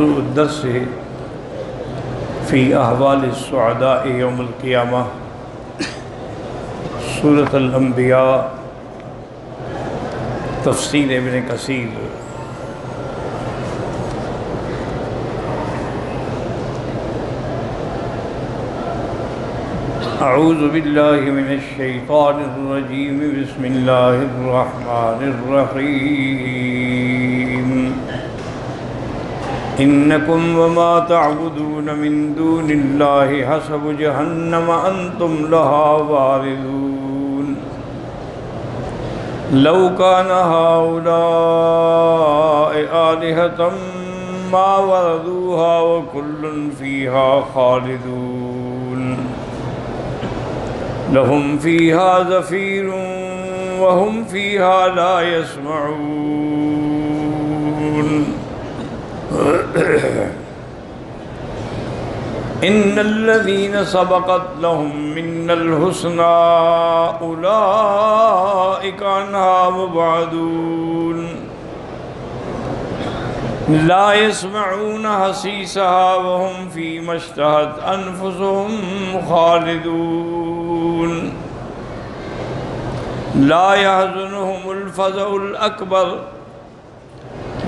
الدرس فی احوال السعداء یوم القیامہ سورۃ الانبیاء تفسیر ابن کثیر۔ اعوذ باللہ من الشیطان الرجیم، بسم اللہ الرحمن الرحیم۔ انکم وما تعبدون من دون اللہ حسب جہنم انتم لہا واردون۔ لو کان ہؤلاء آلہۃ ما وردوها وکل فیہا خالدون۔ لہم فیہا زفیر وہم فیہا لا یسمعون۔ ان الذين سبقت لهم منا الحسنى اولئك عنها مبعدون۔ لا يسمعون حسيسها وهم فيما اشتهت انفسهم خالدون۔ لا يحزنهم الفزع الاكبر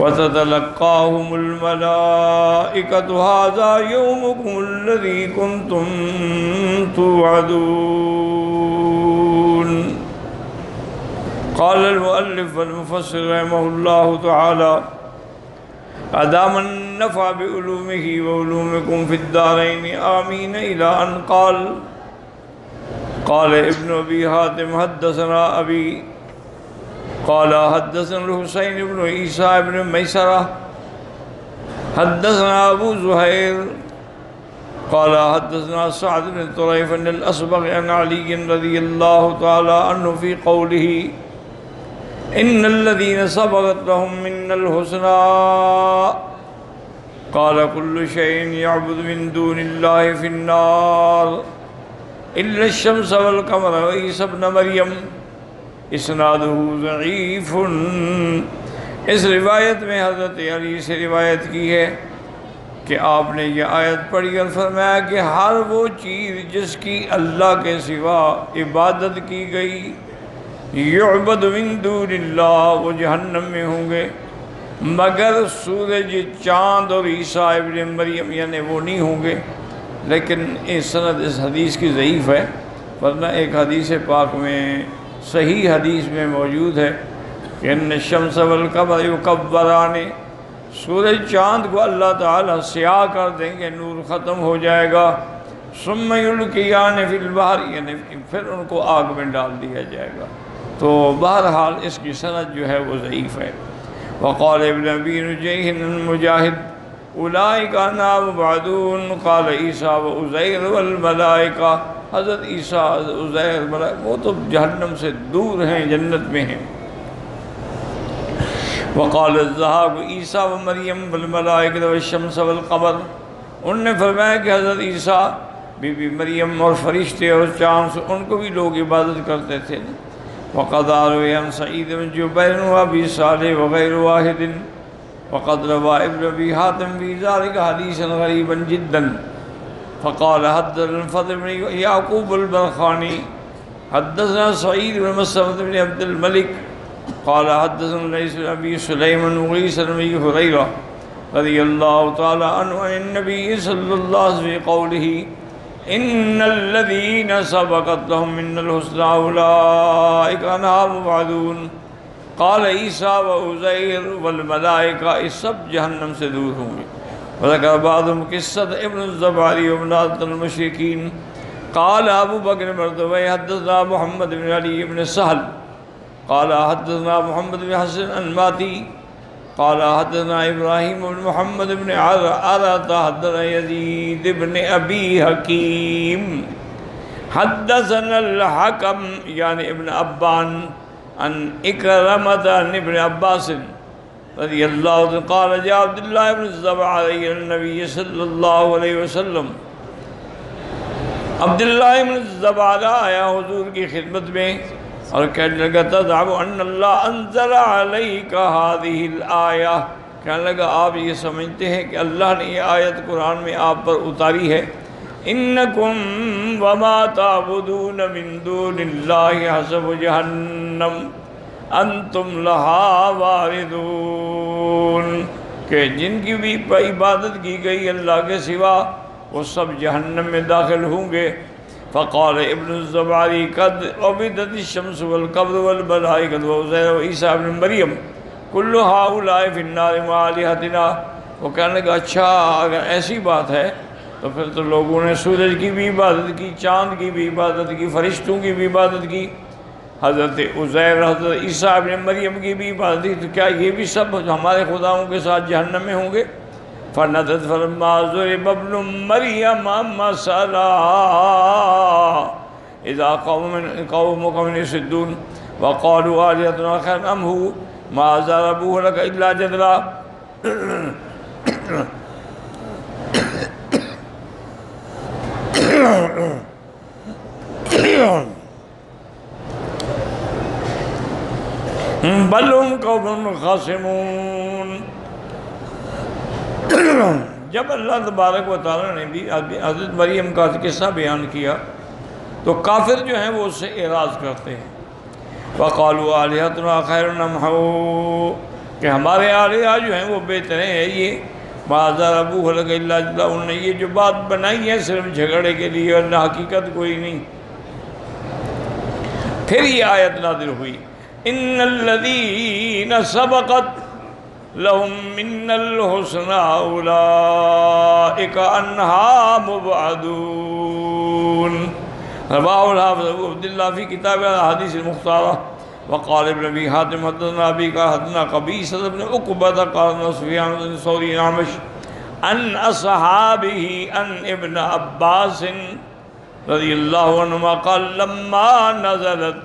وتتلقاهم الملائكة هذا يومكم الذي كنتم توعدون۔ قال المؤلف والمفسر رحمه الله تعالى أدام النفع بعلومه وعلومكم في الدارين آمين إلى أن قال ابن أبي حاتم حدثنا أبي قال حدثنا الحسين بن عيسى بن ميسرة حدثنا أبو زهير قال حدثنا سعد بن طريف عن الأصبغ عن علي رضي الله تعالى عنه في قوله إن الذين سبقت لهم منا الحسنى قال كل شيء يعبد من دون الله في النار إلا الشمس والقمر وعيسى ابن مريم۔ اسنادہ ضعیف۔ اس روایت میں حضرت علی سے روایت کی ہے کہ آپ نے یہ آیت پڑھی اور فرمایا کہ ہر وہ چیز جس کی اللہ کے سوا عبادت کی گئی، یعبد من دون اللہ، وہ جہنم میں ہوں گے، مگر سورج، چاند اور عیسیٰ ابن مریم یعنی وہ نہیں ہوں گے۔ لیکن یہ سند اس حدیث کی ضعیف ہے، ورنہ ایک حدیث پاک میں صحیح حدیث میں موجود ہے کہ ان الشمس والقمر یکبران، سورج چاند کو اللہ تعالیٰ سیاہ کر دیں گے، نور ختم ہو جائے گا، ثم یلقیان فی البحر، یعنی پھر ان کو آگ میں ڈال دیا جائے گا۔ تو بہرحال اس کی سند جو ہے وہ ضعیف ہے۔ وقال ابن ابی نجیح مجاہد اولئک عنہا مبعدون۔ قال عیسیٰ وعزیر والملائکہ، حضرت عیسیٰ عزیر وہ تو جہنم سے دور ہیں، جنت میں ہیں۔ وقال الضحاک عیسیٰ و مریم والملائکہ والشمس والقمر، انہوں نے فرمایا کہ حضرت عیسیٰ، بی بی مریم اور فرشتے اور چاند سے ان کو بھی لوگ عبادت کرتے تھے۔ وقد روی عن سعید بن جبیر و ابی صالح وغیر واحد، وقد روى ابن ابی حاتم فی ذلک حدیثا غریبا جدا۔ فقال حدثنا الفضل بن یعقوب البرخانی حدثنا سعید بن مسلمة بن عبد الملک قال حدثنا لیث بن ابی سلیمان وعیس بن ابی ہریرہ رضی اللہ تعالی عنہ عن النبی صلی اللہ علیہ وسلم قوله ان الذین سبقت لهم من الحسنى اولئک عنہا مبعدون۔ قال عیسیٰ وعزیر والملائکہ، اس سب جہنم سے دور ہوں گے۔ وذکر بعضهم قصۃ ابن الزباری ومنازلۃ المشرکین۔ قال ابو بکر مردوی حدثنا محمد بن علی بن سہل قال حدثنا محمد بن حسن انماتی قال حدثنا ابراہیم بن محمد بن عرعرۃ حدثنا یزید بن ابی حکیم حدثنا الحکم یعنی ابن ابان عن اکرمۃ عن ابن عباس رضی اللہ عنہ قال جاء عبداللہ بن الزبع علیہ النبی صلی اللہ علیہ وسلم۔ عبداللہ بن الزبع آیا حضور کی خدمت میں اور کہنے لگا تزعم ان اللہ انزل علیک هذه الآیہ، کہ کہنے لگا آپ یہ سمجھتے ہیں کہ اللہ نے یہ آیت قرآن میں آپ پر اتاری ہے، انکم وما تعبدون من دون اللہ حسب جہنم انتم لہا واردون، کہ جن کی بھی عبادت کی گئی اللہ کے سوا وہ سب جہنم میں داخل ہوں گے۔ فقال ابن الزباری قد عبدت الشمس والقمر والملائکۃ وعزیر وعیسیٰ ابن مریم کل ہؤلاء فی النار مع آلہتنا۔ وہ کہنے لگا اچھا اگر ایسی بات ہے تو پھر تو لوگوں نے سورج کی بھی عبادت کی، چاند کی بھی عبادت کی، فرشتوں کی بھی عبادت کی، حضرت عزیر حضرت عیسیٰ ابن مریم کی بھی عبادت کی، تو کیا یہ بھی سب ہمارے خداؤں کے ساتھ جہنم میں ہوں گے؟ فَنَزَلَتْ فَلَمَّا ضُرِبَ ابْنُ مَرْيَمَ مَثَلًا إِذَا قَوْمُكَ مِنْهُ يَصِدُّونَ وَقَالُوا آلِهَتُنَا خَيْرٌ أَمْ هُوَ مَا ضَرَبُوهُ لَكَ إِلَّا جَدَلًا۔ بل هم قوم خاصمون۔ جب اللہ تبارک و تعالیٰ نے بھی حضرت مریم کا قصہ بیان کیا تو کافر جو ہیں وہ اس سے اعراض کرتے ہیں، وَقَالُوا آلِهَتُنَا خَيْرٌ أَمْ هُوَ، کہ ہمارے آلہہ جو ہیں وہ بہتر ہیں یہ، مَا ضَرَبُوهُ لَكَ إِلَّا جَدَلًا، انہوں نے یہ جو بات بنائی ہے صرف جھگڑے کے لیے اور نہ حقیقت کوئی نہیں۔ پھر یہ آیت نازل ہوئی، إِنَّ الَّذِينَ سَبَقَتْ لَهُم مِّنَّ الْحُسْنَىٰ أُولَٰئِكَ عَنْهَا مُبْعَدُونَ۔ رواه الحافظ ابو عبد الله في كتاب الأحاديث المختارة۔ وقال ابن أبي حاتم حدثنا أبي قال حدثنا قبيصة بن عقبة قال سفيان بن ثوري الأعمش عن أصحابه عن ابن عباس رضي الله عنهما قال لما نزلت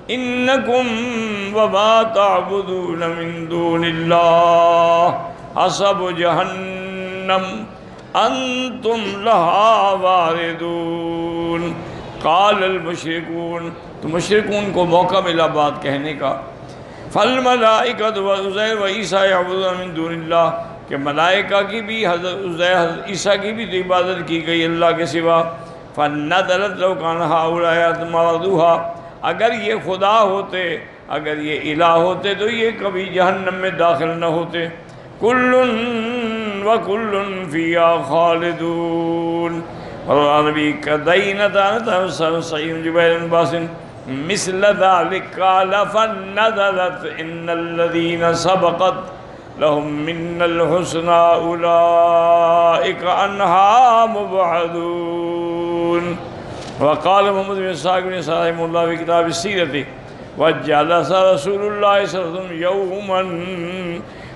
إنكم وما تعبدون من دون الله حسب جهنم أنتم لها واردون قال المشركون، تو مشرکون کو موقع ملا بات کہنے کا، فالملائکۃ وعزیر وعیسیٰ یعبدون من دون اللہ، کہ ملائکہ کی بھی حضرت عزیر حضرت عیسیٰ کی بھی عبادت کی گئی اللہ کے سوا۔ فنزلت لو کان ہؤلاء ما وردوها، اگر یہ خدا ہوتے، اگر یہ الہ ہوتے تو یہ کبھی جہنم میں داخل نہ ہوتے۔ کل وکل فیہا خالدون۔ اور نبی کدینتا سعید جبیر بن باسن مثل ذلك قال فنزلت ان الذين سبقت لهم من الحسنى اولئك عنها مبعدون۔ وقال محمد بن اسحاق بن رحمہ اللہ في كتاب السیرۃ وجلس رسول اللہ صلی اللہ علیہ وسلم یوما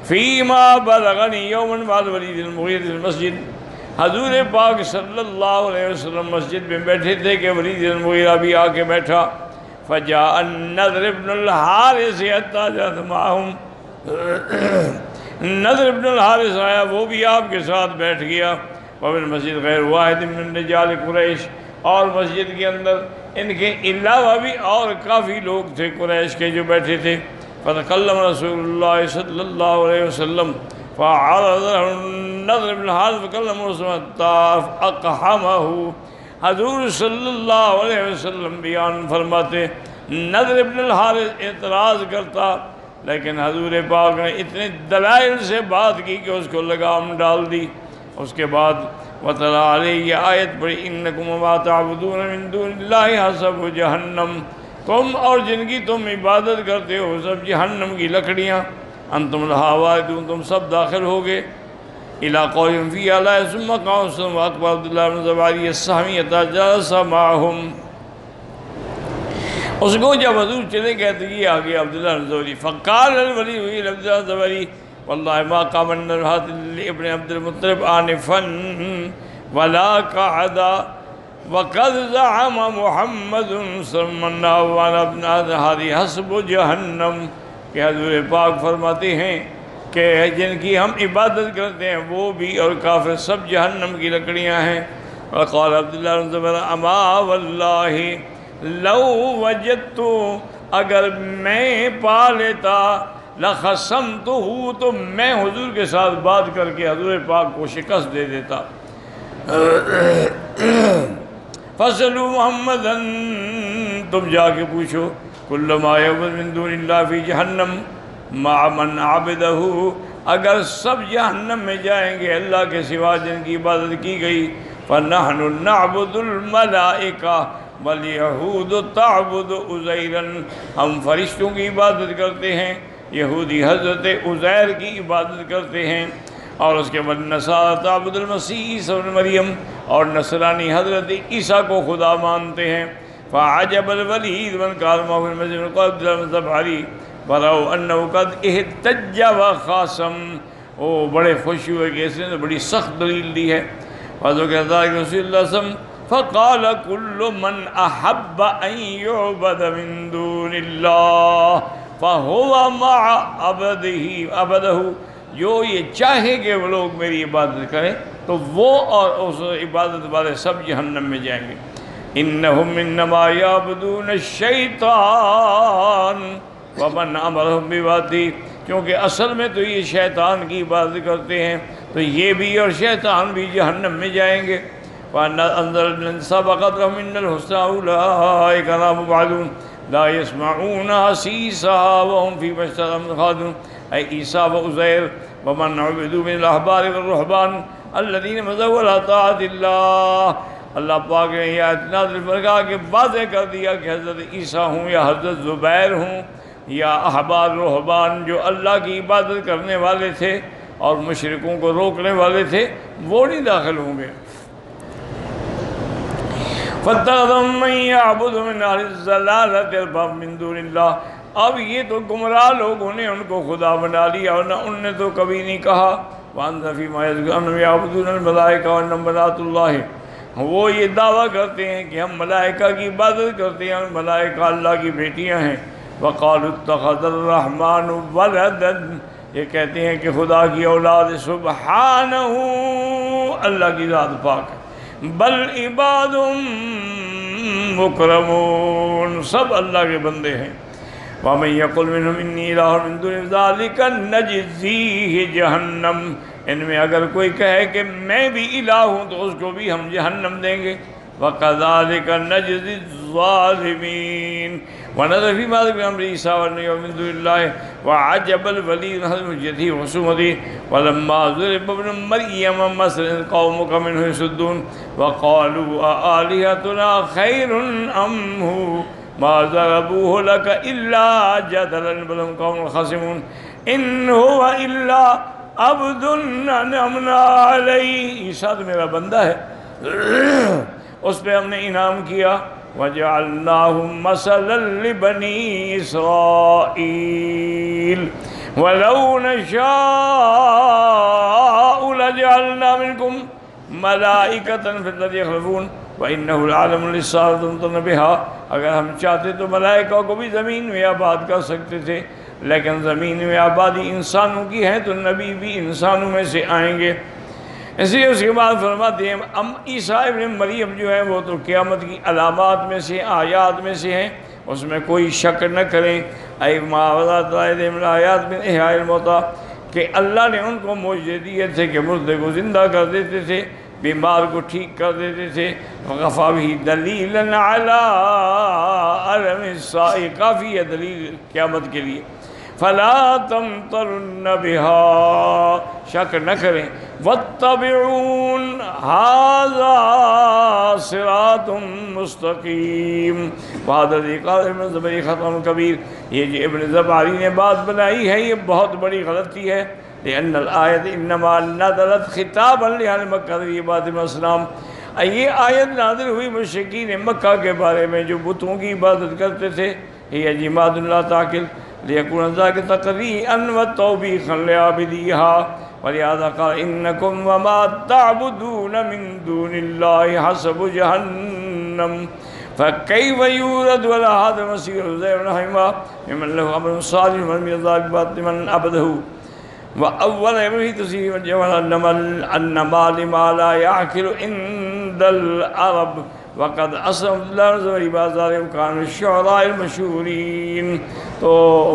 فيما بلغني یوما بعد ولید المغیرۃ في المسجد، حضور پاک صلی اللہ علیہ وسلم مسجد میں بیٹھے تھے کہ ولید المغیرہ بھی آ کے بیٹھا، فجاء النضر بن الحارث حتى جاء معهم، نضر بن الحارث آیا وہ بھی آپ کے ساتھ بیٹھ گیا، وفي المسجد غیر واحد من رجال قریش، اور مسجد کے اندر ان کے علاوہ بھی اور کافی لوگ تھے قریش کے جو بیٹھے تھے۔ فتکلم رسول اللہ صلی اللہ علیہ وسلم فعرض النضر بن الحارث فکلم رسول اللہ اقحمہ، حضور صلی اللہ علیہ وسلم بیان فرماتے، نضر بن الحارث اعتراض کرتا، لیکن حضور پاک نے اتنے دلائل سے بات کی کہ اس کو لگام ڈال دی۔ اس کے بعد وَتَلَا عَلَيْهِ یہ آیت پڑھی، إِنَّكُمْ وَمَا تَعْبُدُونَ مِن دُونِ اللَّهِ حَسَبُ جَهَنَّمَ، تم اور جن کی تم عبادت کرتے ہو سب جہنم کی لکڑیاں، انتم لہا واردون، تم سب داخل ہوگے۔ إِلَىٰ قَوْلٍ فِيهَا لَا ثُمَّ قَالَ وَأَقْبَلَ عبد الله بن زباری السہمی جلس معهم، اس کو جب حضور چلے گئے تو یہ آگے عبداللہ بن زبری، فقال الولید عبداللہ بن زبری واللہ ما قام النرحات لابن عبد المطلب آنفا ولا قعدا وقد زعم محمد صلی اللہ علیہ ابن هذه حسب جہنم، کہ حضور پاک فرماتے ہیں کہ جن کی ہم عبادت کرتے ہیں وہ بھی اور کافر سب جہنم کی لکڑیاں ہیں۔ وقال عبداللہ بن زبیر اما واللہ لو وجدت، اگر میں پا لیتا لَخَصَمْتُهُ، تو میں حضور کے ساتھ بات کر کے حضور پاک کو شکست دے دیتا۔ فَاسْأَلُوا مُحَمَّدًا، تم جا کے پوچھو، كُلُّ مَا يَعْبُدُ مِن دُونِ اللَّهِ فِي جَهَنَّمَ مَعَ مَنْ عَبَدَهُ، اگر سب جہنم میں جائیں گے اللہ کے سوا جن کی عبادت کی گئی، فَنَحْنُ نَعْبُدُ الْمَلَائِكَةَ وَالْيَهُودُ تَعْبُدُ عُزَيْرًا، ہم فرشتوں کی عبادت کرتے ہیں، یہودی حضرت عزیر کی عبادت کرتے ہیں، اور اس کے بعد نصارہ تعبد المسیح عیسیٰ ابن مریم، اور نصرانی حضرت عیسیٰ کو خدا مانتے ہیں۔ فعجب الولید من قال ما في المسجد قد ذبحری ورأوا انه قد احتج وخاصم، وہ بڑے خوش ہوئے کہ اس نے بڑی سخت دلیل دی ہے۔ فذكر ذلك رسول اللہ صلی اللہ علیہ وسلم فقال كل من احب ان يعبد من دون اللہ فهو مع عبده، جو یہ چاہے کہ وہ لوگ میری عبادت کریں تو وہ اور اس عبادت والے سب جہنم میں جائیں گے۔ انہم انما یعبدون الشیطان ومن امرہم بباطل، کیونکہ اصل میں تو یہ شیطان کی عبادت کرتے ہیں، تو یہ بھی اور شیطان بھی جہنم میں جائیں گے۔ وَأَنزَلَ مِن سَبَقَتْ لَهُم مِّنَ الْحُسْنَىٰ أُولَٰئِكَ لَهُمْ مُوعَدُونَ لَا يَسْمَعُونَ حَسِيسَهَا وَهُمْ فِيمَا اشْتَهَتْ خَالِدُونَ، اے عیسیٰ و عزیر ومن عبدوا من الاحبار والرهبان الذين مضوا على طاعة اللہ، اللہ پاک نے یہ آیت نازل فرما کے واضح کر دیا کہ حضرت عیسیٰ ہوں یا حضرت زبیر ہوں یا احبار رہبان جو اللہ کی عبادت کرنے والے تھے اور مشرکوں کو روکنے والے تھے، وہ نہیں داخل ہوں گے۔ فَاتَّخَذَهُم مَّن يَعْبُدُ مِنْ أَهْلِ الضَّلَالَةِ أَرْبَابًا مِّن دُونِ اللَّهِ، اب یہ تو گمراہ لوگوں نے ان کو خدا بنا لیا، اور نہ ان نے تو کبھی نہیں کہا وَأَنْتَ فِي مَا يَزْعُمُونَ يَعْبُدُونَ الْمَلَائِكَةَ وَإِنَّهُمْ بَنَاتُ اللَّهِ، وہ یہ دعویٰ کرتے ہیں کہ ہم ملائکہ کی عبادت کرتے ہیں، ملائکہ اللہ کی بیٹیاں ہیں۔ وَقَالُوا اتَّخَذَ الرَّحْمَٰنُ وَلَدًا، یہ کہتے ہیں کہ خدا کی اولاد، سبحانہ اللہ کی ذات پاک ہے، بل عباد مکرمون، سب اللہ کے بندے ہیں۔ وَمَن يَقُلْ مِنْهُمْ إِنِّي إِلَٰهٌ مِّن دُونِ ذَٰلِكَ نَجْزِيهِ جَهَنَّمَ، ان میں اگر کوئی کہے کہ میں بھی الہ ہوں تو اس کو بھی ہم جہنم دیں گے۔ وَكَذَٰلِكَ نَجْزِي الظَّالِمِينَ۔ ونظر فی ماذا بأمر عیسیٰ ومن دون اللہ وعجب الولید حجته وخصومته ولما ضرب ابن مریم مثلا قومك منه يصدون وقالوا آلهتنا خیر ام هو ما ضربوه لك الا جدلا بل هم قوم خصمون ان هو الا عبد انعمنا علیہ، عیسیٰ تو میرا بندہ ہے، اس پہ ہم نے انعام کیا۔ وَجَعَلْنَاهُمْ مَثَلًا لِبَنِي إِسْرَائِيلَ وَلَوْ نَشَاءُ لَجَعَلْنَا مِنْكُمْ مَلَائِكَةً فِي الْأَرْضِ يَخْلُفُونَ وَإِنَّهُ لَعَلِيمٌ لِّلسَّائِلِ بِهَا، اگر ہم چاہتے تو ملائکہ کو بھی زمین میں آباد کر سکتے تھے، لیکن زمین میں آبادی انسانوں کی ہے تو نبی بھی انسانوں میں سے آئیں گے۔ اس لیے اس کے بعد فرماتے ہیں عیسیٰ ابن مریم جو ہے وہ تو قیامت کی علامات میں سے، آیات میں سے ہیں، اس میں کوئی شک نہ کریں۔ اے معاوضات آیات من احیاء الموتیٰ، کہ اللہ نے ان کو معجزے دیے تھے کہ مردے کو زندہ کر دیتے تھے، بیمار کو ٹھیک کر دیتے تھے۔ وَقَفَى بِهِ دَلِيلًا عَلَىٰ عَلَمِ السَّاعِ، کافی ہے دلیل قیامت کے لیے۔ فَلَا تَمْتَرُنَّ بِهَا، شک نہ کریں۔ وَاتَّبِعُونَ هَٰذَا صِرَاطٌ مُّسْتَقِيمٌ وَهَٰذَا الَّذِي قَالَ ابْنُ الزُّبَيْرِ خَطَأٌ كَبِيرٌ، یہ جو ابن زباری نے بات بنائی ہے یہ بہت بڑی غلطی ہے۔ لأن الآیت انما نزلت خطابا لأہل مکہ فی عبادۃ الأصنام، یہ آیت نازل ہوئی مشرکین مکہ کے بارے میں جو بتوں کی عبادت کرتے تھے۔ ہی جماد لا تعقل لیکون ذاک تقریئا وتوبیخا لعابدیہا، ولہذا قال انکم وما تعبدون من دون اللہ حسب جہنم فکیف یورد ولا ھذا المسیح عزیر بن مریم ممن لہ امر صالح من ذلک من عبدہ وأول أمره تسير النما لما لا يعقل عند العرب وقد أصرف الأرض بازار كانوا الشعراء المشهورين. تو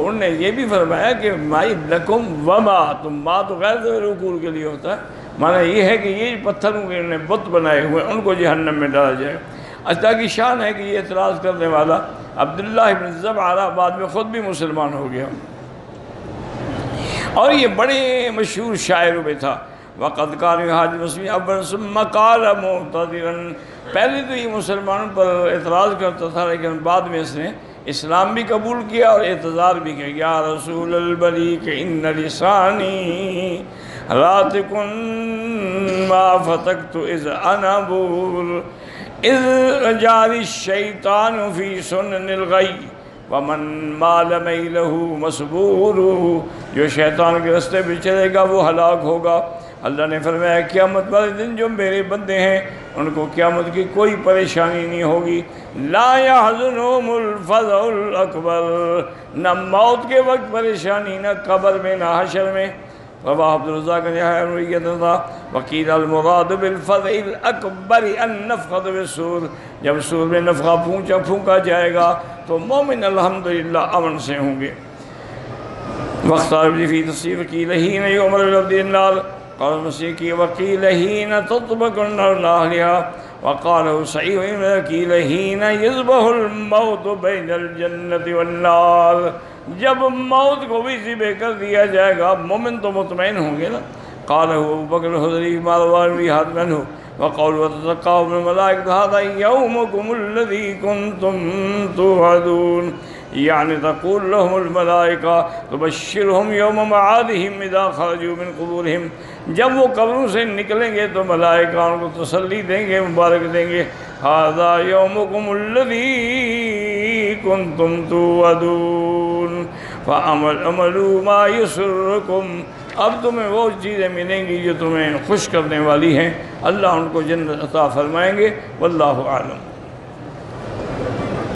انہوں نے یہ بھی فرمایا کہ مائی لکم وما، تم ما تو غیر رکوع کے لیے ہوتا ہے، معنی یہ ہے کہ یہ پتھروں کے انہوں نے بت بنائے ہوئے ان کو جہنم میں ڈالا جائے. اللہ کی شان ہے کہ یہ اعتراض کرنے والا عبداللہ بن زبعہ بعد میں خود بھی مسلمان ہو گیا اور یہ بڑے مشہور شاعروں میں تھا. وَقَدْ كَانَ يُحَاجِّ الْمُسْلِمِينَ أَوَّلًا ثُمَّ قَالَ مُعْتَذِرًا. پہلے تو یہ مسلمانوں پر اعتراض کرتا تھا لیکن بعد میں اس نے اسلام بھی قبول کیا اور اعتذار بھی کیا. یا رسول البریک ان لسانی راتق ما فتقت اذ انا بور اذ جاری الشیطان فی سنن الغی ومن مال میلہ مسبور. جو شیطان کے رستے پہ چلے گا وہ ہلاک ہوگا. اللہ نے فرمایا قیامت والے دن جو میرے بندے ہیں ان کو قیامت کی کوئی پریشانی نہیں ہوگی. لا يحزنهم الفزع الاکبر، نہ موت کے وقت پریشانی، نہ قبر میں، نہ حشر میں. رواہ عبدالرزاق نے وقیل المراد بالفزع الاکبر النفخۃ بالصور. جب سور میں نفخہ پھونکا جائے گا تو مومن الحمدللہ امن سے ہوں گے. واختار فی تصریف وقیل حین یؤمر بالعبد النار قال المسیح کی وقیل حین تطبق النار لاہلها وقالہ سعید وقیل حین یذبح الموت بین الجنت والنار. جب موت کو بھی ذبح کر دیا جائے گا مومن تو مطمئن ہوں گے نا. قالہ ابو بکر الخدری مالوان حاتم عنہ وقول وتتقاهم الملائکۃ ھذا یومکم الذی کنتم توعدون. یعنی تقول لهم الملائکہ تبشرهم یوم معادهم اذا خرجوا من قبورهم. جب وہ قبروں سے نکلیں گے تو ملائکہ ان کو تسلی دیں گے، مبارک دیں گے. ھذا یومکم الذی کنتم توعدون فاعملوا ما یسرکم. اب تمہیں وہ چیزیں ملیں گی جو تمہیں خوش کرنے والی ہیں. اللہ ان کو جنت عطا فرمائیں گے. واللہ اعلم.